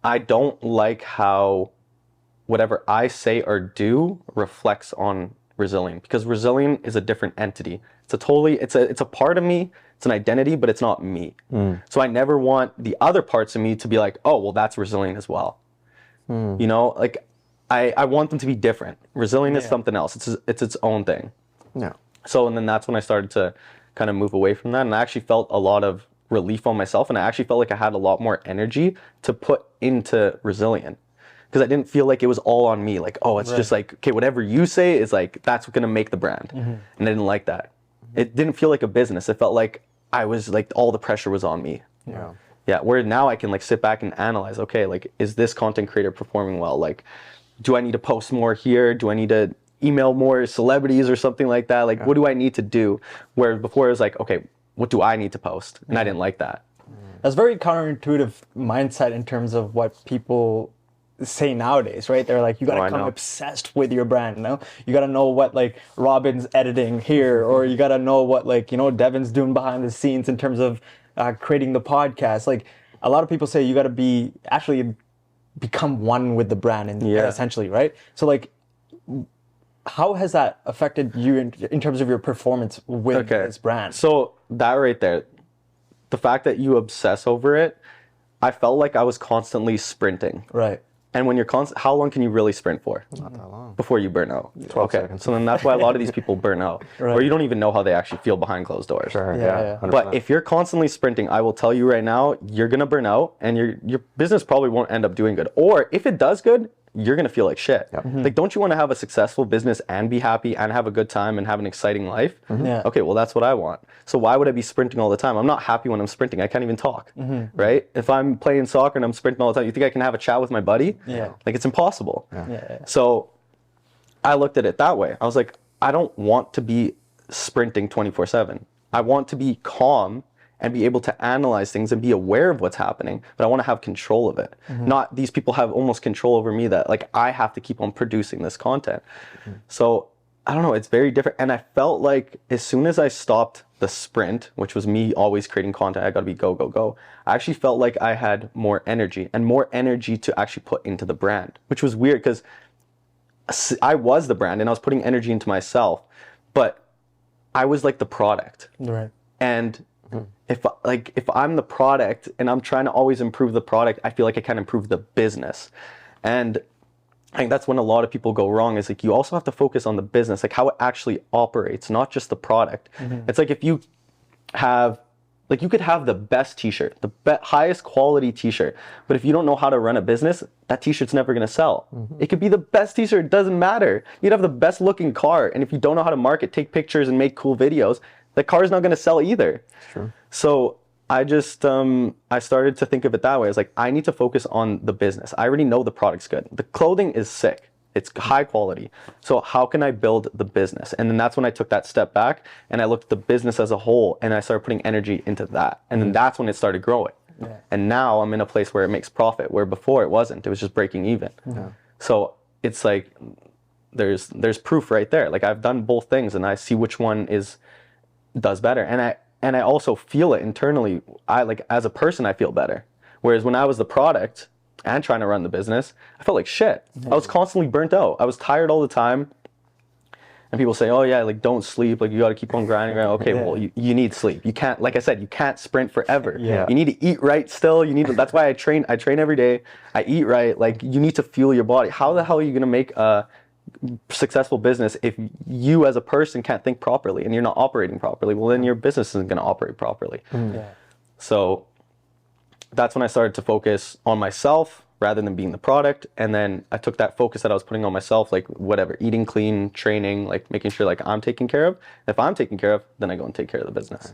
I don't like how whatever I say or do reflects on Resilient, because Resilient is a different entity. It's a part of me, it's an identity, but it's not me. So I never want the other parts of me to be like, oh, well, that's Resilient as well. You know, like I want them to be different. Resilient is something else. It's its own thing. Yeah. So, and then that's when I started to kind of move away from that. And I actually felt a lot of relief on myself. And I actually felt like I had a lot more energy to put into Resilient. Because I didn't feel like it was all on me. Like, oh, it's just like, okay, whatever you say is like, that's going to make the brand. And I didn't like that. It didn't feel like a business. It felt like I was like, all the pressure was on me. Yeah. Yeah, where now I can like sit back and analyze, okay, like, is this content creator performing well? Like, do I need to post more here? Do I need to email more celebrities or something like that? Like, what do I need to do? Where before it was like, okay, what do I need to post? And I didn't like that. That's very counterintuitive mindset in terms of what people say nowadays, right? They're like, you gotta become obsessed with your brand, you know? You gotta know what like Robin's editing here, or you gotta know what like, you know, Devin's doing behind the scenes in terms of creating the podcast. Like a lot of people say you gotta be actually become one with the brand and essentially, right? So like, how has that affected you in terms of your performance with this brand? So that right there, the fact that you obsess over it, I felt like I was constantly sprinting. Right. And when you're how long can you really sprint for? Not that long. Before you burn out. 12 seconds. So then that's why a lot of these people burn out. Or you don't even know how they actually feel behind closed doors. Sure, Yeah. 100%. But if you're constantly sprinting, I will tell you right now, you're gonna burn out and your business probably won't end up doing good. Or if it does good, you're gonna feel like shit. Like, don't you want to have a successful business and be happy and have a good time and have an exciting life? Yeah. Okay, well, that's what I want. So why would I be sprinting all the time? I'm not happy when I'm sprinting. I can't even talk, right? If I'm playing soccer and I'm sprinting all the time, you think I can have a chat with my buddy? Yeah. Like, it's impossible. Yeah. So I looked at it that way. I was like, I don't want to be sprinting 24/7. I want to be calm and be able to analyze things and be aware of what's happening, but I want to have control of it. Not these people have almost control over me that like I have to keep on producing this content. So I don't know, it's very different. And I felt like as soon as I stopped the sprint, which was me always creating content, I gotta be go, go, go. I actually felt like I had more energy to actually put into the brand, which was weird because I was the brand and I was putting energy into myself, but I was like the product. Right. And if I'm the product and I'm trying to always improve the product, I feel like I can't improve the business. And I think that's when a lot of people go wrong, is like you also have to focus on the business, like how it actually operates, not just the product. It's like if you have, like you could have the best t-shirt, the highest quality t-shirt, but if you don't know how to run a business, that t-shirt's never gonna sell. It could be the best t-shirt, it doesn't matter. You'd have the best looking car, and if you don't know how to market, take pictures and make cool videos, the car's not gonna sell either. True. So I just, I started to think of it that way. I was like, I need to focus on the business. I already know the product's good. The clothing is sick. It's high quality. So how can I build the business? And then that's when I took that step back and I looked at the business as a whole and I started putting energy into that. And then that's when it started growing. And now I'm in a place where it makes profit, where before it wasn't. It was just breaking even. So it's like, there's proof right there. Like I've done both things and I see which one does better. And I also feel it internally. I like, as a person, I feel better. Whereas when I was the product and trying to run the business, I felt like shit. I was constantly burnt out. I was tired all the time. And people say, oh yeah, like don't sleep. Like you got to keep on grinding. Okay, well you need sleep. You can't, like I said, you can't sprint forever. You need to eat right still. That's why I train every day. I eat right. Like you need to fuel your body. How the hell are you going to make a successful business if you as a person can't think properly and you're not operating properly? Well, then your business isn't going to operate properly. So that's when I started to focus on myself rather than being the product. And then I took that focus that I was putting on myself, like whatever, eating clean, training, like making sure like I'm taken care of. If I'm taken care of, then I go and take care of the business.